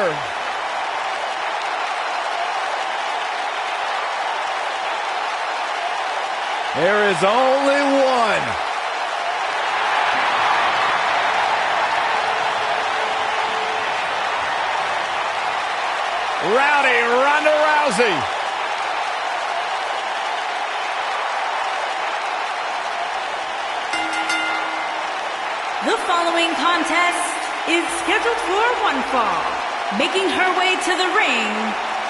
cover. There is only one. Rowdy Ronda Rousey. The following contest is scheduled for one fall. Making her way to the ring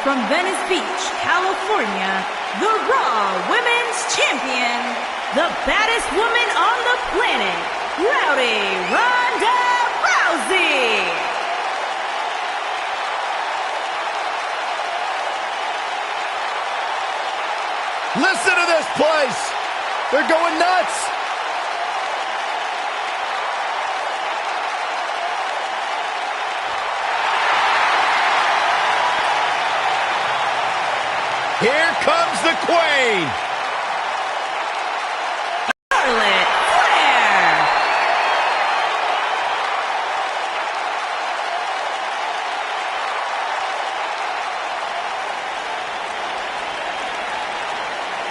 from Venice Beach, California, the Raw Women's Champion, the baddest woman on the planet, Rowdy Ronda Rousey. Listen to this place. They're going nuts. Here comes the Queen. Flair.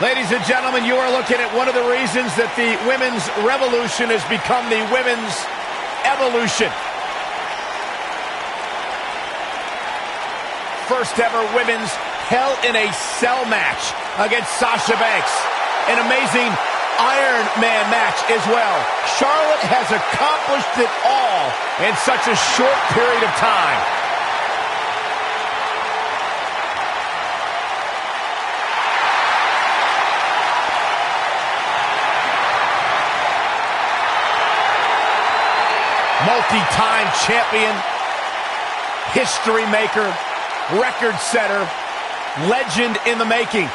Ladies and gentlemen, you are looking at one of the reasons that the women's revolution has become the women's evolution. First ever women's Hell in a Cell match against Sasha Banks. An amazing Iron Man match as well. Charlotte has accomplished it all in such a short period of time. Multi-time champion, history maker, record setter, legend in the making.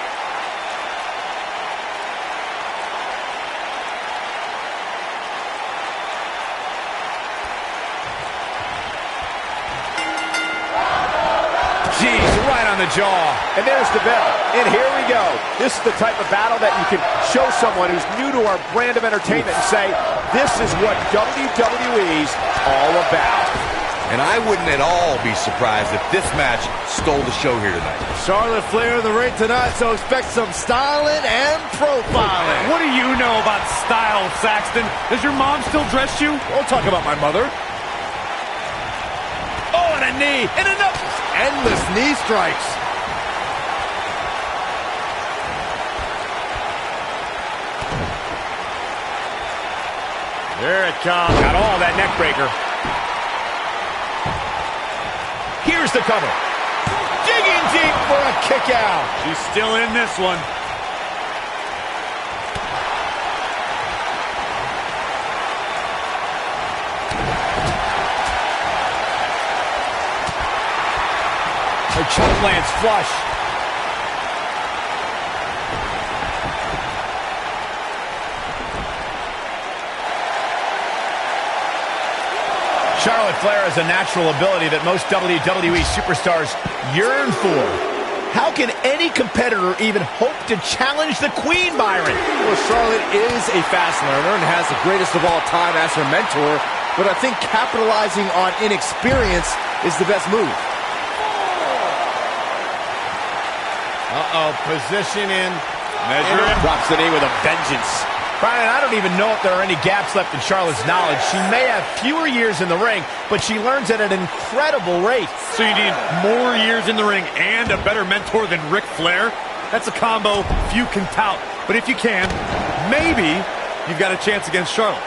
Jeez, right on the jaw. And there's the bell. And here we go. This is the type of battle that you can show someone who's new to our brand of entertainment and say, this is what WWE's all about. And I wouldn't at all be surprised if this match stole the show here tonight. Charlotte Flair in the ring tonight, so expect some styling and profiling. What do you know about style, Saxton? Does your mom still dress you? Don't talk about my mother. Oh, and a knee, and enough endless knee strikes. There it comes. Got all that neck breaker. Here's the cover. Digging deep for a kick out. She's still in this one. Her choke lands flush. Charlotte Flair has a natural ability that most WWE superstars yearn for. How can any competitor even hope to challenge the Queen, Byron? Well, Charlotte is a fast learner and has the greatest of all time as her mentor, but I think capitalizing on inexperience is the best move. Uh-oh, position in. Measure it. Drops the knee with a vengeance. Brian, I don't even know if there are any gaps left in Charlotte's knowledge. She may have fewer years in the ring, but she learns at an incredible rate. So you need more years in the ring and a better mentor than Ric Flair? That's a combo few can tout. But if you can, maybe you've got a chance against Charlotte.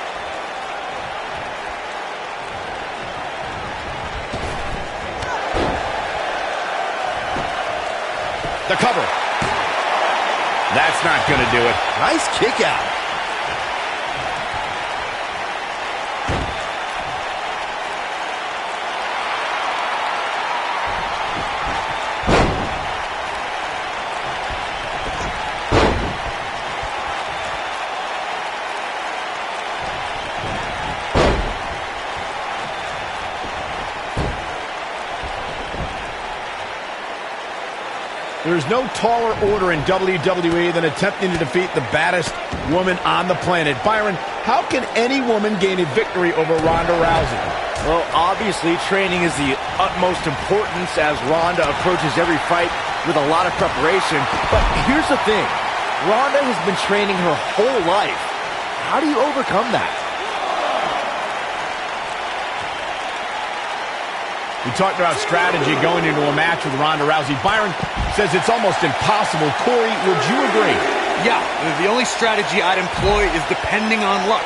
The cover. That's not going to do it. Nice kick out. There's no taller order in WWE than attempting to defeat the baddest woman on the planet. Byron, how can any woman gain a victory over Ronda Rousey? Well, obviously, training is the utmost importance as Ronda approaches every fight with a lot of preparation. But here's the thing. Ronda has been training her whole life. How do you overcome that? We talked about strategy going into a match with Ronda Rousey. Byron says it's almost impossible. Corey, would you agree? Yeah, the only strategy I'd employ is depending on luck.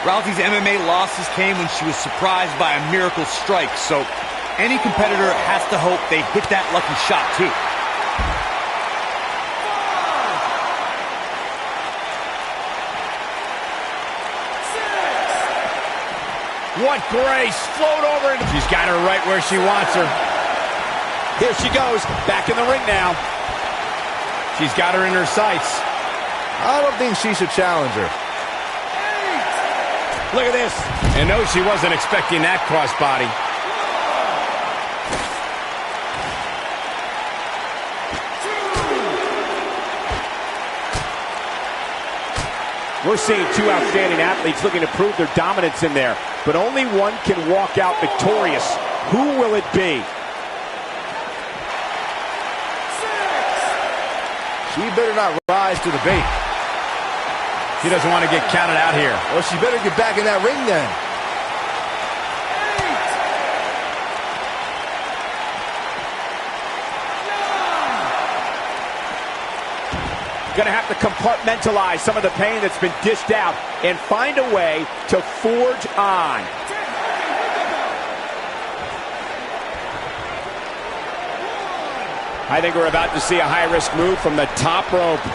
Rousey's MMA losses came when she was surprised by a miracle strike, so any competitor has to hope they hit that lucky shot too. What grace! Float over. She's got her right where she wants her. Here she goes. Back in the ring now. She's got her in her sights. I don't think she should challenge her. Look at this. And no, she wasn't expecting that crossbody. We're seeing two outstanding athletes looking to prove their dominance in there, but only one can walk out victorious. Who will it be? She better not rise to the bait. She doesn't want to get counted out here. Well, she better get back in that ring then. Going to have to compartmentalize some of the pain that's been dished out and find a way to forge on. I think we're about to see a high-risk move from the top rope.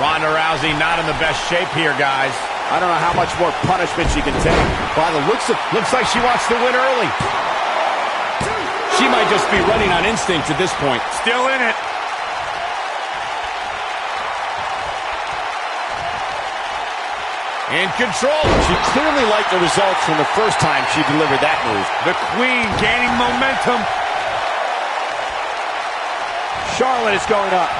Ronda Rousey not in the best shape here, guys. I don't know how much more punishment she can take. By the looks like she wants to win early. She might just be running on instinct at this point. Still in it. In control. She clearly liked the results from the first time she delivered that move. The Queen gaining momentum. Charlotte is going up.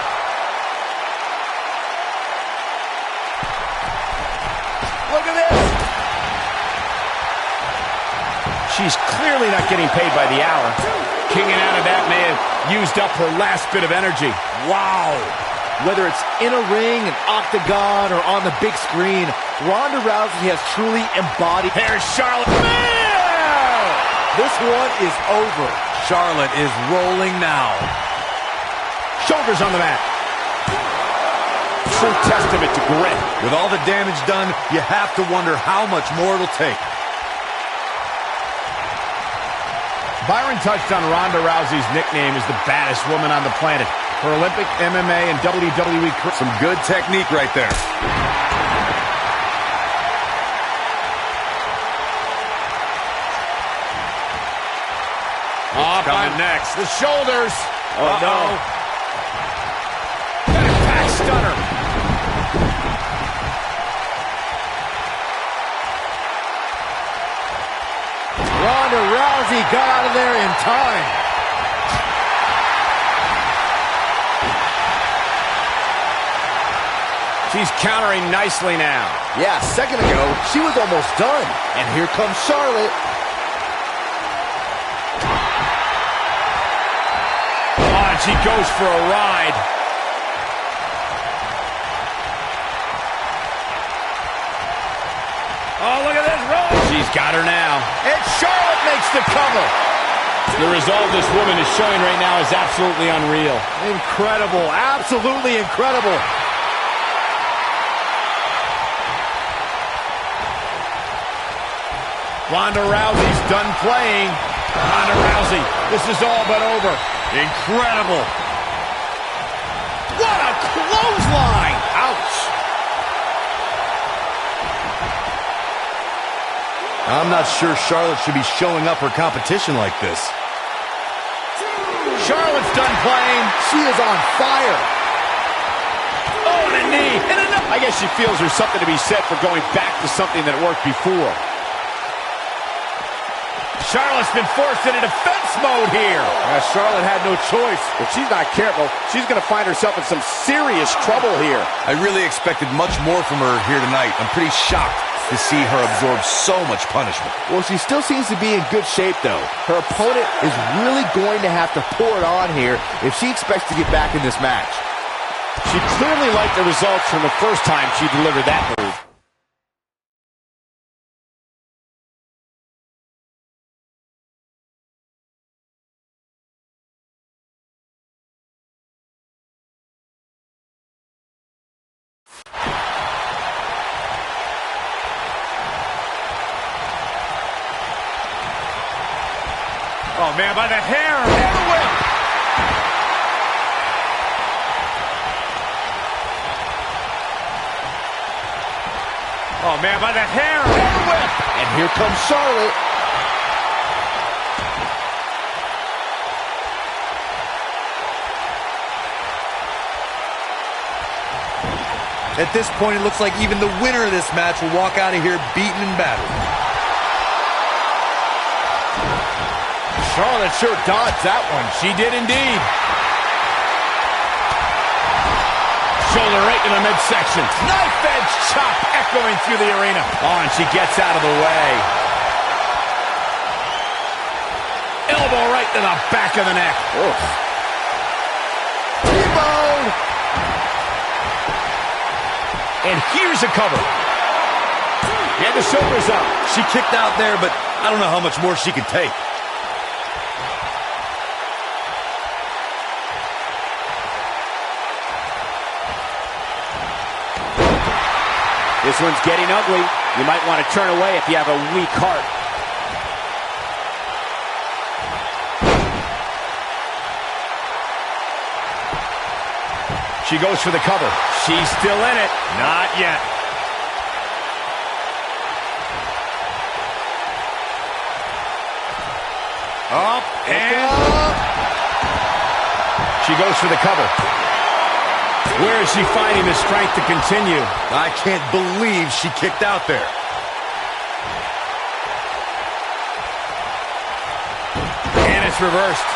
Look at this. She's clearly not getting paid by the hour. Kicking out of that may have used up her last bit of energy. Wow. Whether it's in a ring, an octagon, or on the big screen, Ronda Rousey has truly embodied. Here's Charlotte. This one is over. Charlotte is rolling now. Shoulders on the mat. True testament to grit. With all the damage done, you have to wonder how much more it'll take. Byron touched on Ronda Rousey's nickname as the baddest woman on the planet. Her Olympic, MMA, and WWE career. Some good technique right there. Coming next. The shoulders. Oh, no. Got a back stunner. Ronda Rousey got out of there in time. She's countering nicely now. Yeah, a second ago, she was almost done. And here comes Charlotte. Oh, and she goes for a ride. Oh, look at this roll. She's got her now. And Charlotte makes the cover. The resolve this woman is showing right now is absolutely unreal. Incredible. Absolutely incredible. Ronda Rousey's done playing. Ronda Rousey, this is all but over. Incredible. What a clothesline. Ouch. I'm not sure Charlotte should be showing up her competition like this. Charlotte's done playing. She is on fire. Oh, and a knee. And another. I guess she feels there's something to be said for going back to something that worked before. Charlotte's been forced into defense mode here. Charlotte had no choice. If she's not careful, she's going to find herself in some serious trouble here. I really expected much more from her here tonight. I'm pretty shocked to see her absorb so much punishment. Well, she still seems to be in good shape, though. Her opponent is really going to have to pour it on here if she expects to get back in this match. She clearly liked the results from the first time she delivered that move. Oh, man, by the hair. Hair whip. Oh, man, by the hair. Hair whip. And here comes Charlotte. At this point, it looks like even the winner of this match will walk out of here beaten and battered. Charlotte sure dodged that one. She did indeed. Shoulder right in the midsection. Knife edge chop echoing through the arena. Oh, and she gets out of the way. Elbow right to the back of the neck. T-bone. And here's a cover. And the shoulders up. She kicked out there, but I don't know how much more she can take. This one's getting ugly. You might want to turn away if you have a weak heart. She goes for the cover. She's still in it. Not yet. Up and up. She goes for the cover. Where is she finding the strength to continue? I can't believe she kicked out there. And it's reversed.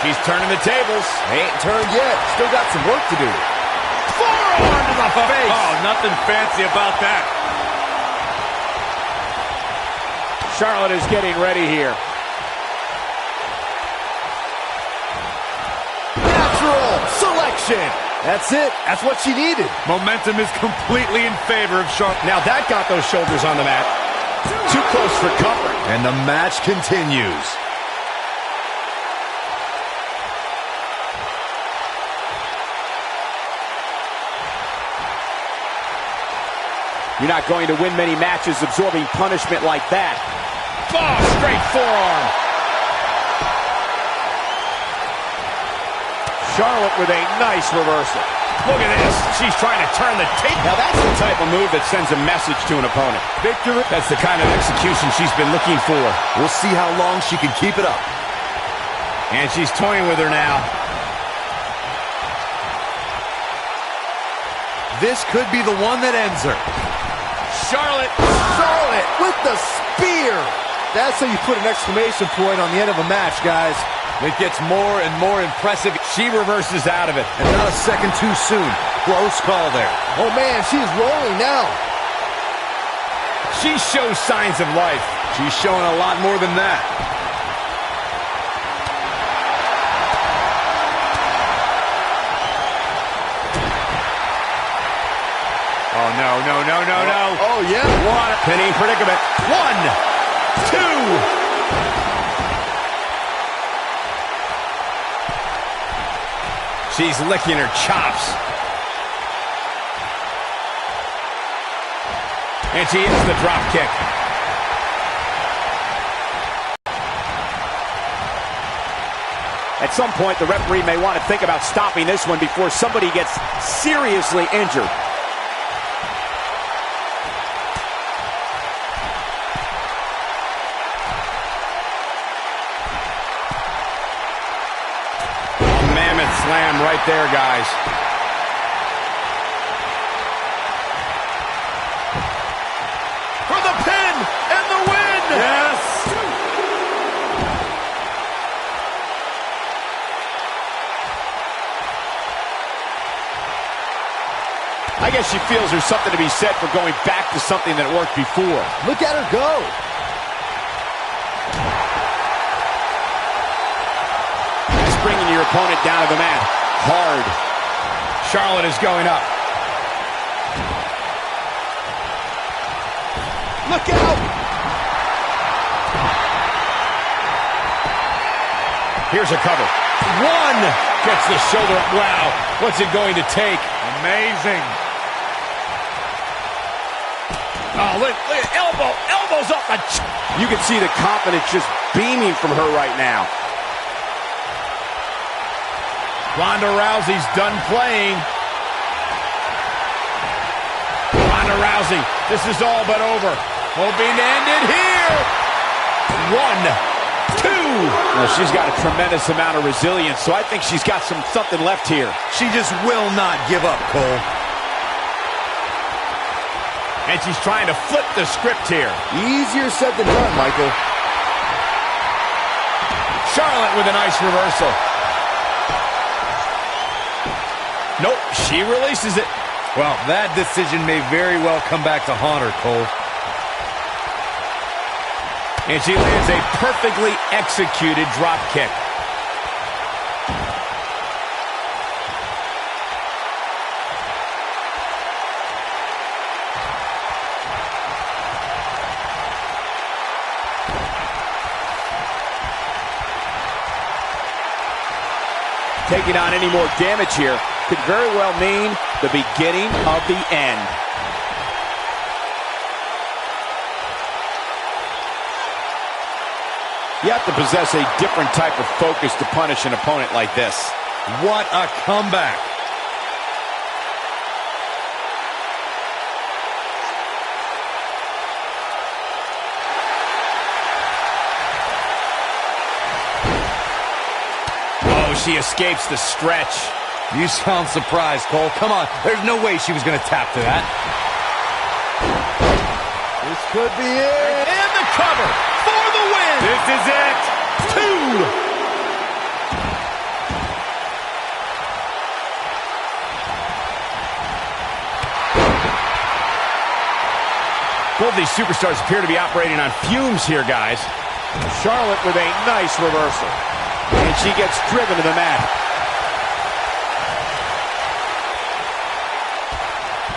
She's turning the tables. Ain't turned yet. Still got some work to do. Forearm to the face. oh, nothing fancy about that. Charlotte is getting ready here. Natural selection. That's it. That's what she needed. Momentum is completely in favor of Charlotte. Now that got those shoulders on the mat. Too close for comfort. And the match continues. You're not going to win many matches absorbing punishment like that. Oh, straight forearm. Charlotte with a nice reversal. Look at this. She's trying to turn the tape. Now that's the type of move that sends a message to an opponent. Victory. That's the kind of execution she's been looking for. We'll see how long she can keep it up. And she's toying with her now. This could be the one that ends her. Charlotte with the spear. That's how you put an exclamation point on the end of a match, guys. It gets more and more impressive. She reverses out of it. And not a second too soon. Close call there. Oh, man, she's rolling now. She shows signs of life. She's showing a lot more than that. Oh, no. Oh, yeah. One. Pinning predicament. 1, 2. She's licking her chops. And she hits the drop kick. At some point, the referee may want to think about stopping this one before somebody gets seriously injured. Slam right there, guys. I guess she feels there's something to be said for going back to something that worked before. Look at her go. Just bringing your opponent down to the mat. Hard. Charlotte is going up. Look out! Here's a cover. One! Gets the shoulder up. Wow. What's it going to take? Amazing. Oh, look at elbow. Elbows up. You can see the confidence just beaming from her right now. Ronda Rousey's done playing. Ronda Rousey, this is all but over. Hoping to end it here. 1, 2. Well, she's got a tremendous amount of resilience, so I think she's got something left here. She just will not give up, Cole. And she's trying to flip the script here. Easier said than done, Michael. Charlotte with a nice reversal. Nope, she releases it. Well, that decision may very well come back to haunt her, Cole. And she lands a perfectly executed drop kick. Taking on any more damage here could very well mean the beginning of the end. You have to possess a different type of focus to punish an opponent like this. What a comeback. Oh, she escapes the stretch. You sound surprised, Cole. Come on. There's no way she was going to tap to that. This could be it. And the cover for the win. This is it. 2. Both these superstars appear to be operating on fumes here, guys. Charlotte with a nice reversal. And she gets driven to the mat.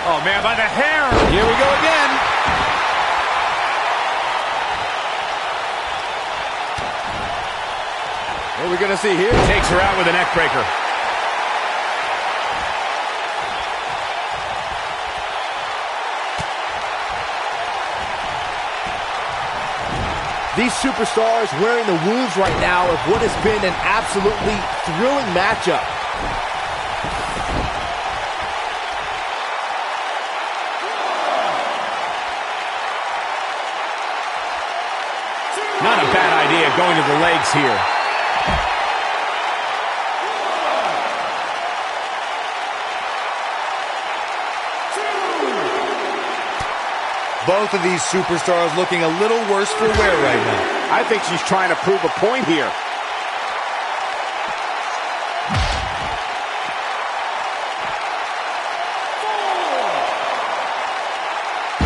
Oh, man, by the hair. Here we go again. What are we going to see here? Takes her out with a neck breaker. These superstars wearing the wounds right now of what has been an absolutely thrilling matchup. Not a bad idea going to the legs here. Both of these superstars looking a little worse for wear right now. I think she's trying to prove a point here.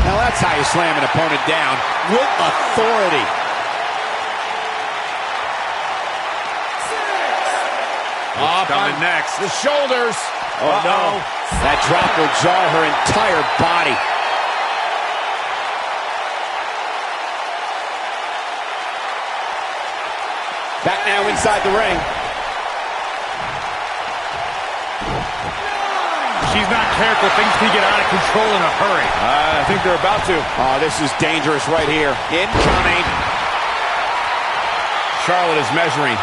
Now that's how you slam an opponent down with authority. Up coming on next. the shoulders. Oh, no. That drop will jar her entire body. Back now inside the ring. She's not careful. Things can get out of control in a hurry. I think they're about to. Oh, this is dangerous right here. Incoming. Charlotte is measuring.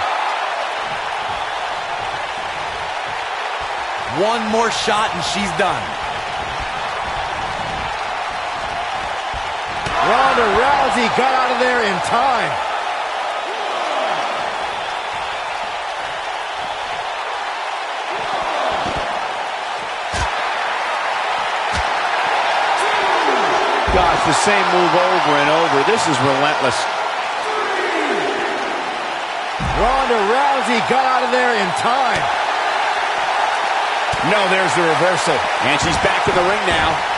One more shot and she's done. Ronda Rousey got out of there in time. Gosh, the same move over and over. This is relentless. Ronda Rousey got out of there in time. No, there's the reversal. And she's back in the ring now.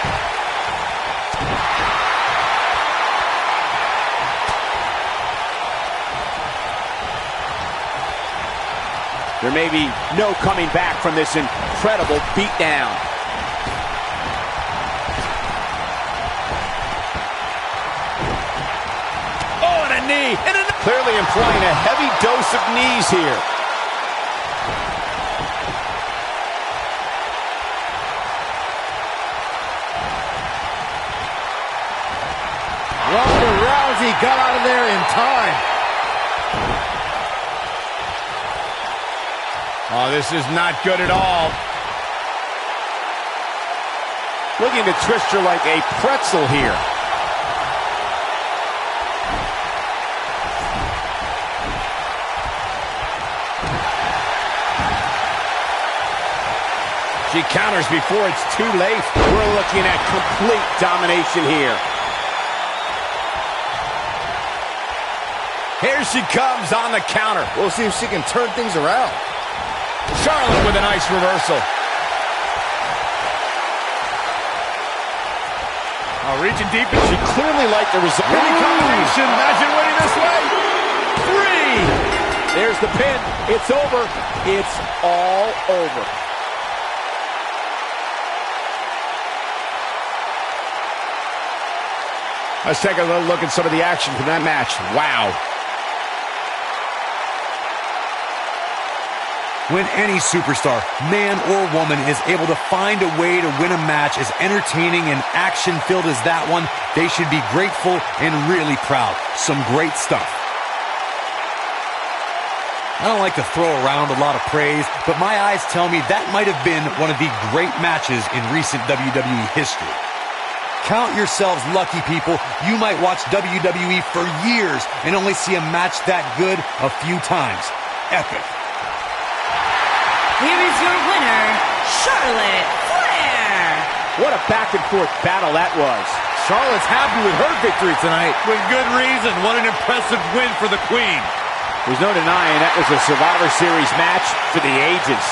There may be no coming back from this incredible beatdown. Oh, and a knee. Clearly implying a heavy dose of knees here. Ronda Rousey got out of there in time. Oh, this is not good at all. Looking to twist her like a pretzel here. She counters before it's too late. We're looking at complete domination here. Here she comes on the counter. We'll see if she can turn things around. Charlotte with a nice reversal. Oh, reaching deep. And She clearly liked the result. Combination. Imagine winning this way. 3. There's the pin. It's over. It's all over. Let's take a little look at some of the action from that match. Wow. When any superstar, man or woman, is able to find a way to win a match as entertaining and action-filled as that one, they should be grateful and really proud. Some great stuff. I don't like to throw around a lot of praise, but my eyes tell me that might have been one of the great matches in recent WWE history. Count yourselves lucky, people. You might watch WWE for years and only see a match that good a few times. Epic. Here is your winner, Charlotte Flair. What a back-and-forth battle that was. Charlotte's happy with her victory tonight. with good reason. What an impressive win for the Queen. There's no denying that was a Survivor Series match for the ages.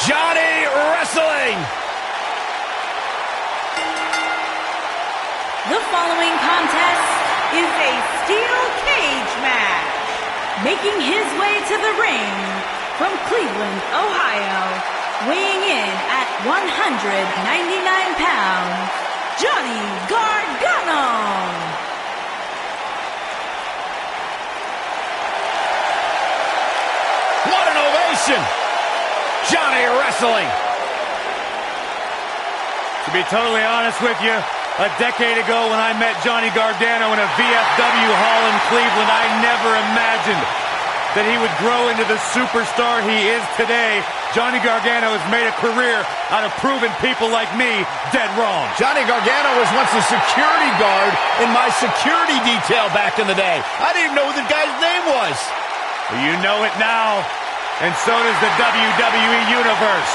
Johnny Wrestling. The following contest is a steel cage match. Making his way to the ring from Cleveland, Ohio, weighing in at 199 pounds, Johnny Gargano. Nation. Johnny Wrestling. To be totally honest with you, a decade ago when I met Johnny Gargano in a VFW hall in Cleveland, I never imagined that he would grow into the superstar he is today. Johnny Gargano has made a career out of proving people like me dead wrong. Johnny Gargano was once a security guard in my security detail back in the day. I didn't even know what the guy's name was. Well, you know it now, and so does the WWE Universe.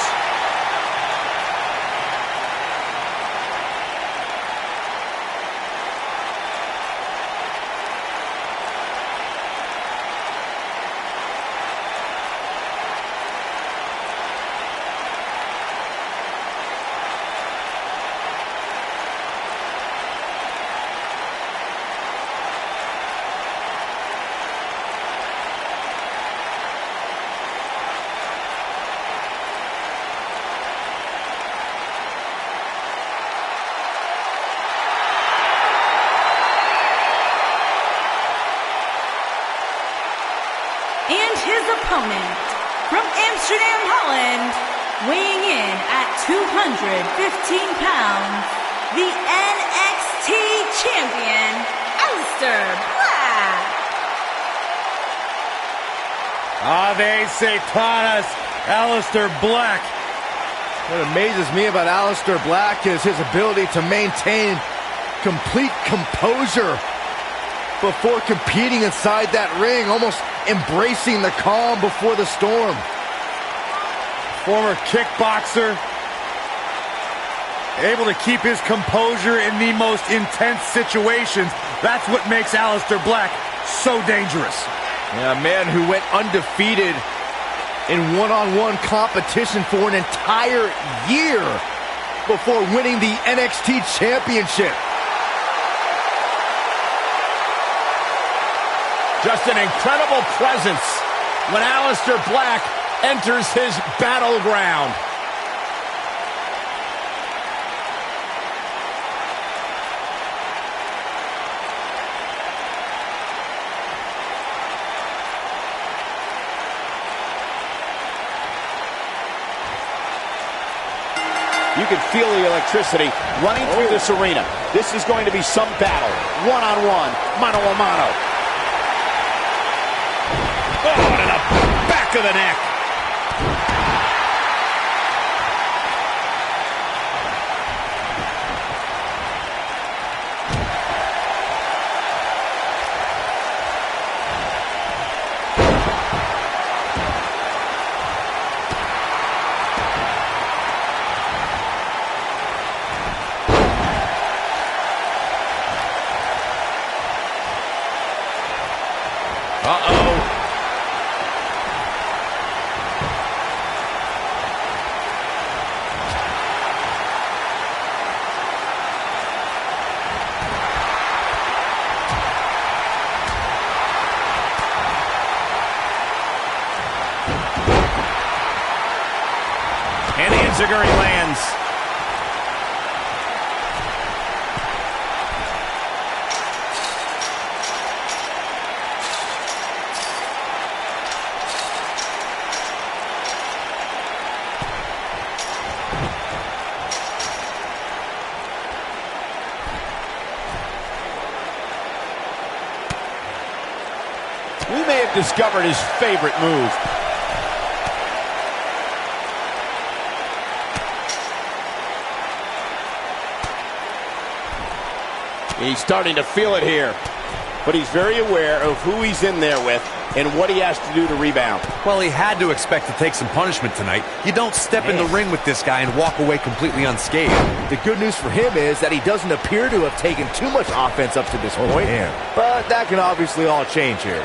And his opponent, from Amsterdam, Holland, weighing in at 215 pounds, the NXT champion, Aleister Black. Ave Satanas, Aleister Black. What amazes me about Aleister Black is his ability to maintain complete composure before competing inside that ring, almost embracing the calm before the storm. Former kickboxer, able to keep his composure in the most intense situations. That's what makes Aleister Black so dangerous. Yeah, a man who went undefeated in one-on-one competition for an entire year before winning the NXT championship. Just an incredible presence when Aleister Black enters his battleground. You can feel the electricity running through this arena. This is going to be some battle. One-on-one, mano-a-mano. Oh, to the back of the neck. Uh-oh. And the enziguri lands. We may have discovered his favorite move. He's starting to feel it here, but he's very aware of who he's in there with and what he has to do to rebound. Well, he had to expect to take some punishment tonight. You don't step in the ring with this guy and walk away completely unscathed. The good news for him is that he doesn't appear to have taken too much offense up to this point, but that can obviously all change here.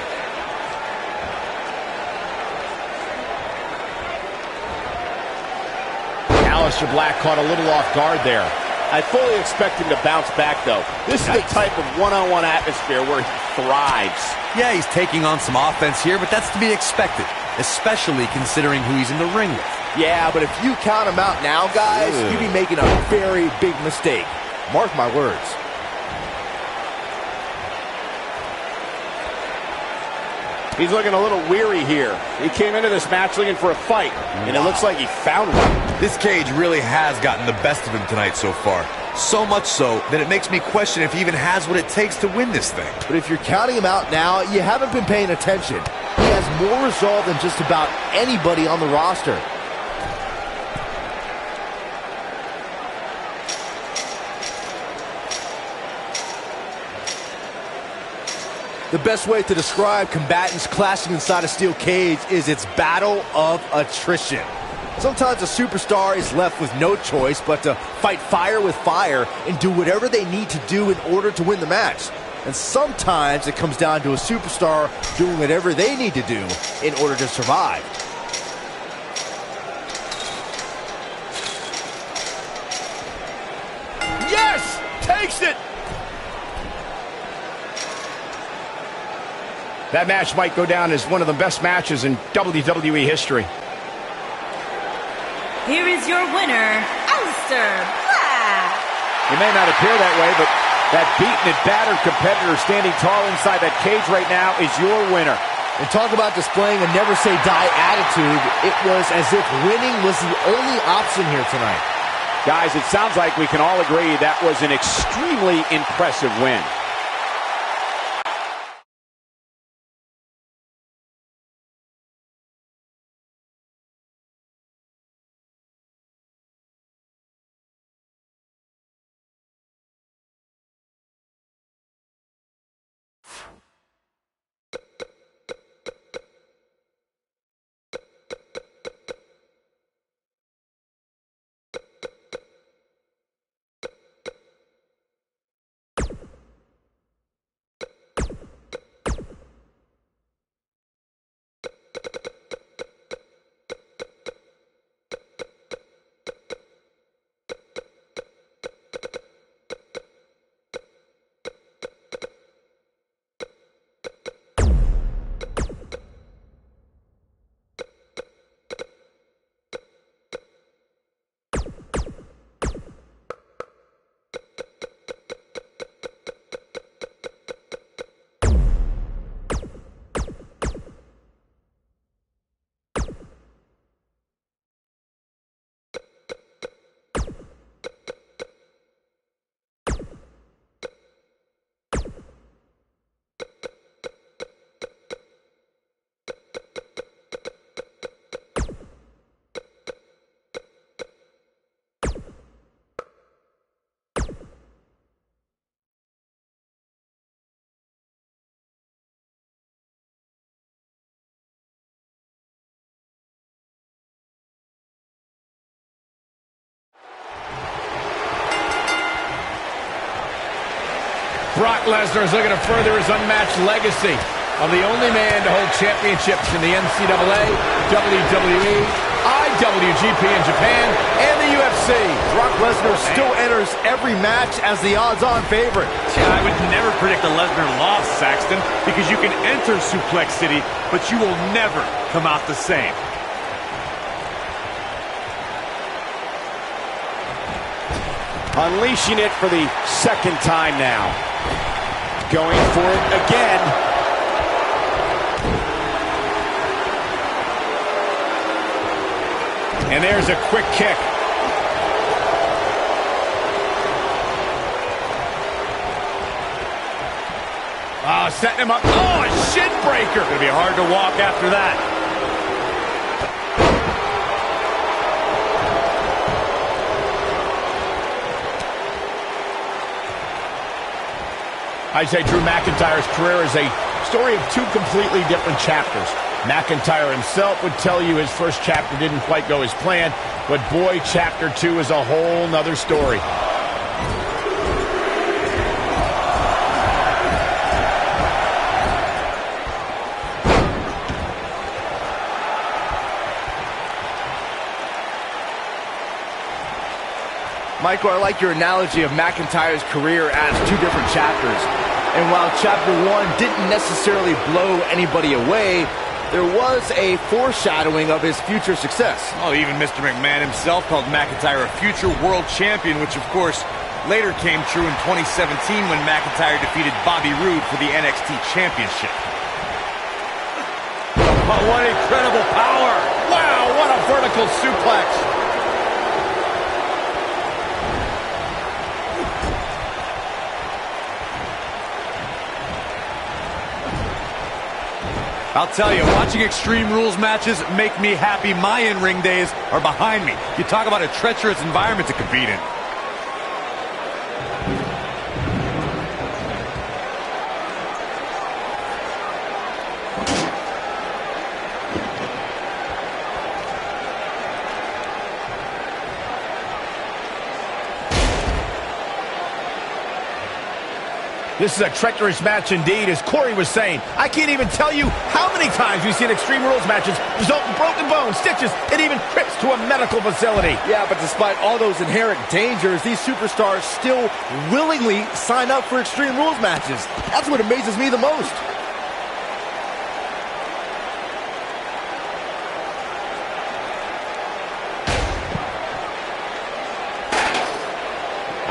Aleister Black caught a little off guard there. I fully expect him to bounce back, though. This is the type of one-on-one atmosphere where he thrives. Yeah, he's taking on some offense here, but that's to be expected, especially considering who he's in the ring with. Yeah, but if you count him out now, guys, you'd be making a very big mistake. Mark my words. He's looking a little weary here. He came into this match looking for a fight, and it looks like he found one. This cage really has gotten the best of him tonight so far. So much so that it makes me question if he even has what it takes to win this thing. But if you're counting him out now, you haven't been paying attention. He has more resolve than just about anybody on the roster. The best way to describe combatants clashing inside a steel cage is its battle of attrition. Sometimes a superstar is left with no choice but to fight fire with fire and do whatever they need to do in order to win the match. And sometimes it comes down to a superstar doing whatever they need to do in order to survive. Yes! Takes it! That match might go down as one of the best matches in WWE history. Here is your winner, Flair. He may not appear that way, but that beaten and battered competitor standing tall inside that cage right now is your winner. And talk about displaying a never-say-die attitude. It was as if winning was the only option here tonight. Guys, it sounds like we can all agree that was an extremely impressive win. Brock Lesnar is looking to further his unmatched legacy of the only man to hold championships in the NCAA, WWE, IWGP in Japan, and the UFC. Brock Lesnar still enters every match as the odds-on favorite. Yeah, I would never predict a Lesnar loss, Saxton, because you can enter Suplex City, but you will never come out the same. Unleashing it for the second time now. Going for it again. And there's a quick kick. Oh, setting him up. Oh, a shin breaker. Gonna be hard to walk after that. I'd say Drew McIntyre's career is a story of two completely different chapters. McIntyre himself would tell you his first chapter didn't quite go as planned, but boy, chapter 2 is a whole nother story. Michael, I like your analogy of McIntyre's career as two different chapters. And while Chapter 1 didn't necessarily blow anybody away, there was a foreshadowing of his future success. Oh, even Mr. McMahon himself called McIntyre a future world champion, which, of course, later came true in 2017 when McIntyre defeated Bobby Roode for the NXT Championship. Oh, what incredible power. Wow, what a vertical suplex. I'll tell you, watching Extreme Rules matches make me happy. My in-ring days are behind me. You talk about a treacherous environment to compete in. This is a treacherous match indeed, as Corey was saying. I can't even tell you how many times we've seen Extreme Rules matches result in broken bones, stitches, and even trips to a medical facility. Yeah, but despite all those inherent dangers, these superstars still willingly sign up for Extreme Rules matches. That's what amazes me the most.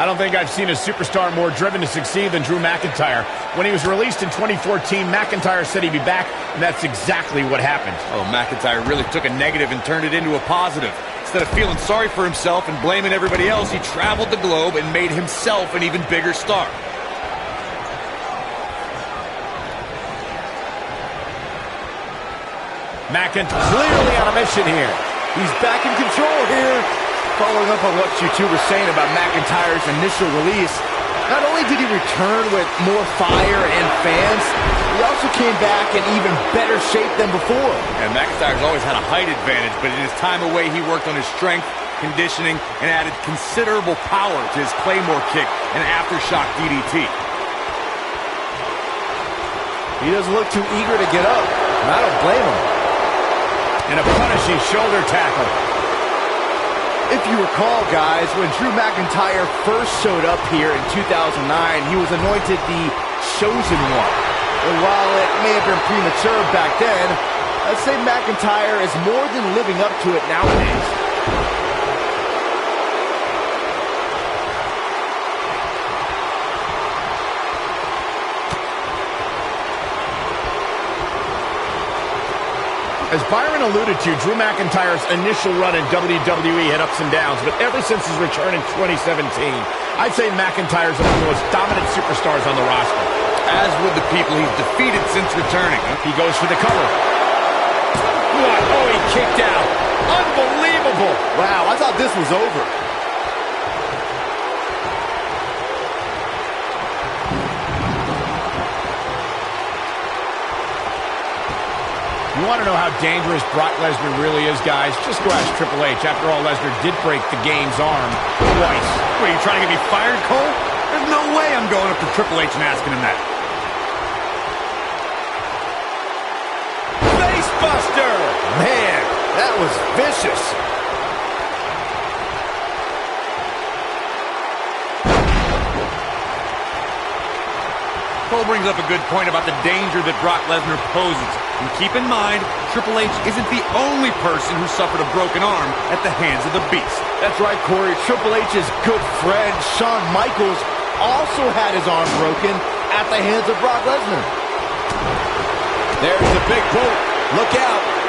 I don't think I've seen a superstar more driven to succeed than Drew McIntyre. When he was released in 2014, McIntyre said he'd be back, and that's exactly what happened. Oh, McIntyre really took a negative and turned it into a positive. Instead of feeling sorry for himself and blaming everybody else, he traveled the globe and made himself an even bigger star. McIntyre clearly on a mission here. He's back in control here. Following up on what you two were saying about McIntyre's initial release, not only did he return with more fire and fans, he also came back in even better shape than before. And McIntyre's always had a height advantage, but in his time away, he worked on his strength, conditioning, and added considerable power to his Claymore kick and aftershock DDT. He doesn't look too eager to get up, and I don't blame him. And a punishing shoulder tackle. If you recall, guys, when Drew McIntyre first showed up here in 2009, he was anointed the Chosen One. And while it may have been premature back then, I'd say McIntyre is more than living up to it nowadays. As Byron alluded to, Drew McIntyre's initial run in WWE had ups and downs, but ever since his return in 2017, I'd say McIntyre's one of the most dominant superstars on the roster. As would the people he's defeated since returning. He goes for the cover. What? Oh, he kicked out. Unbelievable. Wow, I thought this was over. You want to know how dangerous Brock Lesnar really is, guys? Just go ask Triple H. After all, Lesnar did break the game's arm twice. What, are you trying to get me fired, Cole? There's no way I'm going up to Triple H and asking him that. Facebuster! Man, that was vicious. Cole brings up a good point about the danger that Brock Lesnar poses. And keep in mind, Triple H isn't the only person who suffered a broken arm at the hands of the Beast. That's right, Corey. Triple H's good friend, Shawn Michaels, also had his arm broken at the hands of Brock Lesnar. There's the big boot. Look out.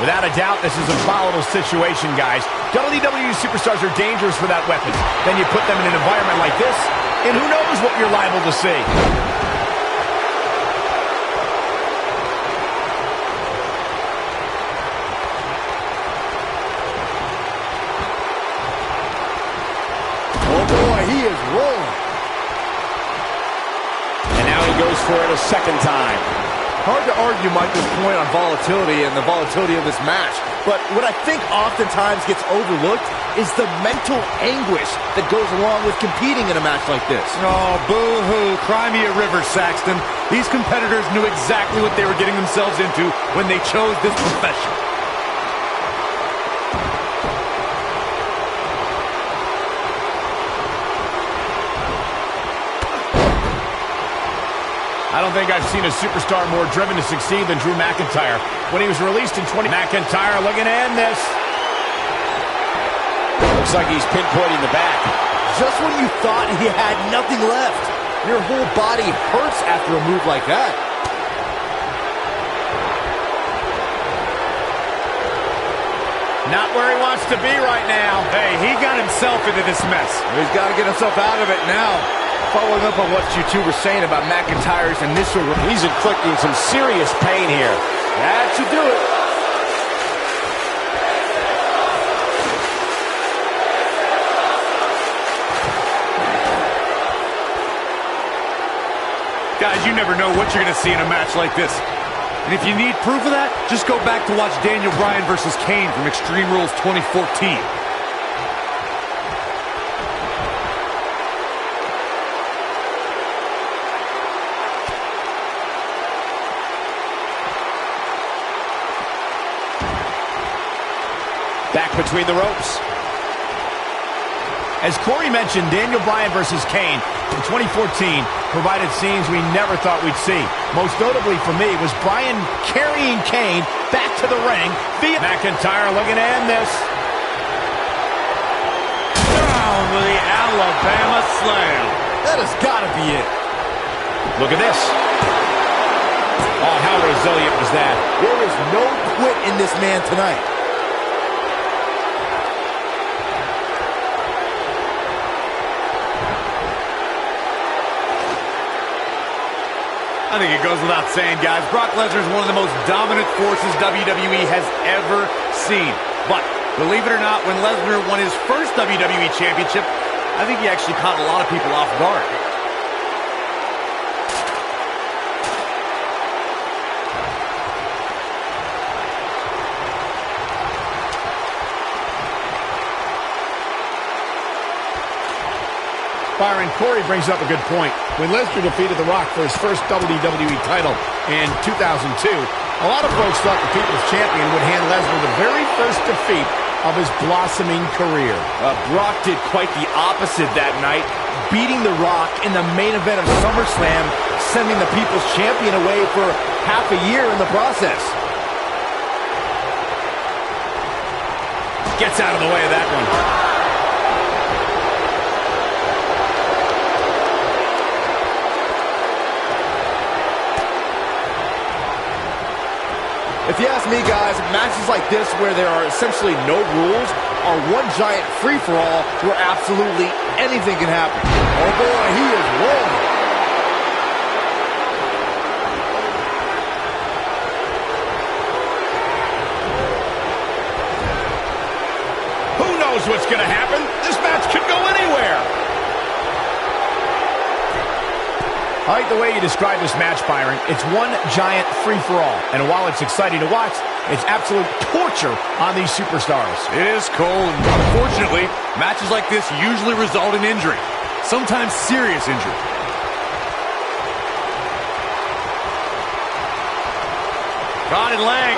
Without a doubt, this is a volatile situation, guys. WWE superstars are dangerous without weapons. Then you put them in an environment like this, and who knows what you're liable to see. Oh boy, he is rolling. And now he goes for it a second time. Hard to argue Michael's point on volatility and the volatility of this match, but what I think oftentimes gets overlooked is the mental anguish that goes along with competing in a match like this. Oh, boo-hoo. Cry me a river, Saxton. These competitors knew exactly what they were getting themselves into when they chose this profession. I don't think I've seen a superstar more driven to succeed than Drew McIntyre. When he was released in McIntyre looking to end this. Looks like he's pinpointing the back. Just when you thought he had nothing left. Your whole body hurts after a move like that. Not where he wants to be right now. Hey, he got himself into this mess. He's got to get himself out of it now. Following up on what you two were saying about McIntyre's initial... He's inflicting some serious pain here. That should do it. Guys, you never know what you're going to see in a match like this. And if you need proof of that, just go back to watch Daniel Bryan versus Kane from Extreme Rules 2014. Back between the ropes. As Corey mentioned, Daniel Bryan versus Kane in 2014 provided scenes we never thought we'd see. Most notably for me was Bryan carrying Kane back to the ring via McIntyre looking to end this. Down with the Alabama Slam. That has got to be it. Look at this. Oh, how resilient was that? There is no quit in this man tonight. I think it goes without saying, guys, Brock Lesnar is one of the most dominant forces WWE has ever seen. But, believe it or not, when Lesnar won his first WWE Championship, I think he actually caught a lot of people off guard. Byron, Corey brings up a good point. When Lesnar defeated The Rock for his first WWE title in 2002, a lot of folks thought the People's Champion would hand Lesnar the very first defeat of his blossoming career. Brock did quite the opposite that night, beating The Rock in the main event of SummerSlam, sending the People's Champion away for half a year in the process. Gets out of the way of that one. If you ask me, guys, matches like this where there are essentially no rules are one giant free-for-all where absolutely anything can happen. Oh boy, he is rolling. Who knows what's going to happen? This match could go anywhere. I like the way you describe this match, Byron. It's one giant free-for-all. And while it's exciting to watch, it's absolute torture on these superstars. It is, Cole, and unfortunately, matches like this usually result in injury. Sometimes serious injury. Rotted leg.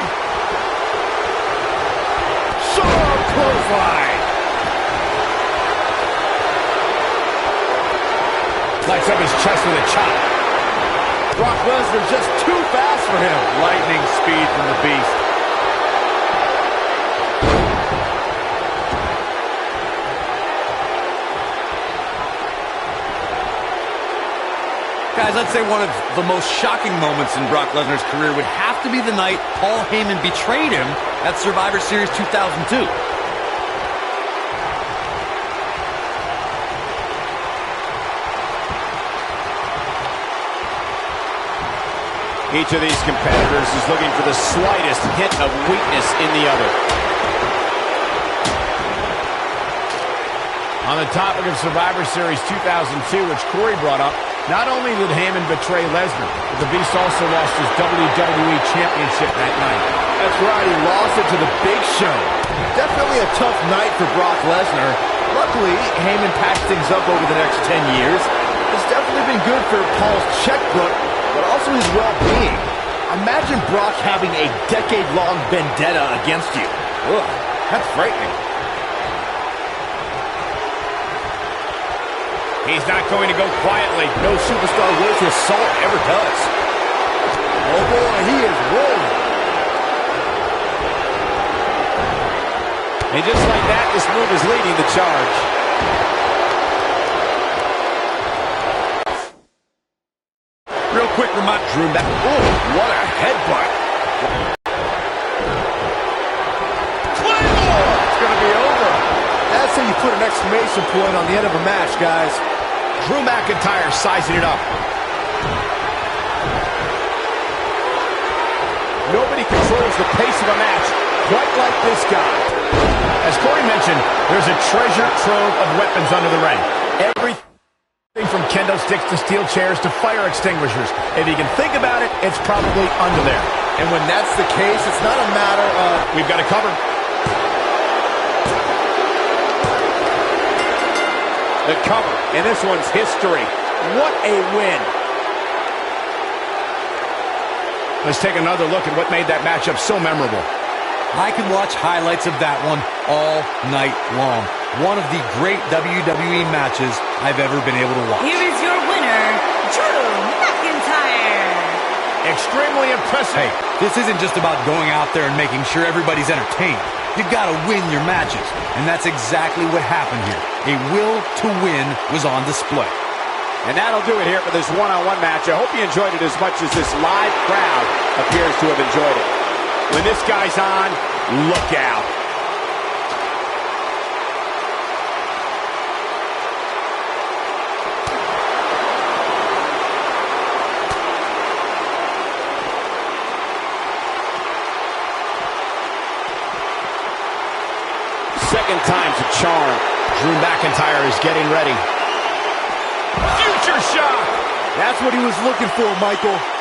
Sharp clothesline. Lights up his chest with a chop. Brock Lesnar just too fast for him. Lightning speed from the Beast. Guys, I'd say one of the most shocking moments in Brock Lesnar's career would have to be the night Paul Heyman betrayed him at Survivor Series 2002. Each of these competitors is looking for the slightest hint of weakness in the other. On the topic of Survivor Series 2002, which Corey brought up, not only did Heyman betray Lesnar, but the Beast also lost his WWE Championship that night. That's right, he lost it to the Big Show. Definitely a tough night for Brock Lesnar. Luckily, Heyman patched things up over the next 10 years. It's definitely been good for Paul's checkbook, but also his well-being. Imagine Brock having a decade-long vendetta against you. Ugh, that's frightening. He's not going to go quietly. No superstar worth his salt ever does. Oh boy, he is rolling. And just like that, this move is leading the charge. Real quick reminder, Drew back. Oh, what a headbutt. Claymore! It's going to be over. That's how you put an exclamation point on the end of a match, guys. Drew McIntyre sizing it up. Nobody controls the pace of a match quite like this guy. As Corey mentioned, there's a treasure trove of weapons under the ring. Everything from kendo sticks to steel chairs to fire extinguishers. If you can think about it, it's probably under there. And when that's the case, it's not a matter of... We've got it covered. The cover, and this one's history. What a win. Let's take another look at what made that matchup so memorable. I can watch highlights of that one all night long. One of the great WWE matches I've ever been able to watch. Here is your winner, Drew McIntyre. Extremely impressive. Hey, this isn't just about going out there and making sure everybody's entertained. You've got to win your matches, and that's exactly what happened here. A will to win was on display. And that'll do it here for this one-on-one match. I hope you enjoyed it as much as this live crowd appears to have enjoyed it. When this guy's on, look out. Second time's a charm. Drew McIntyre is getting ready. Future shock! That's what he was looking for, Michael.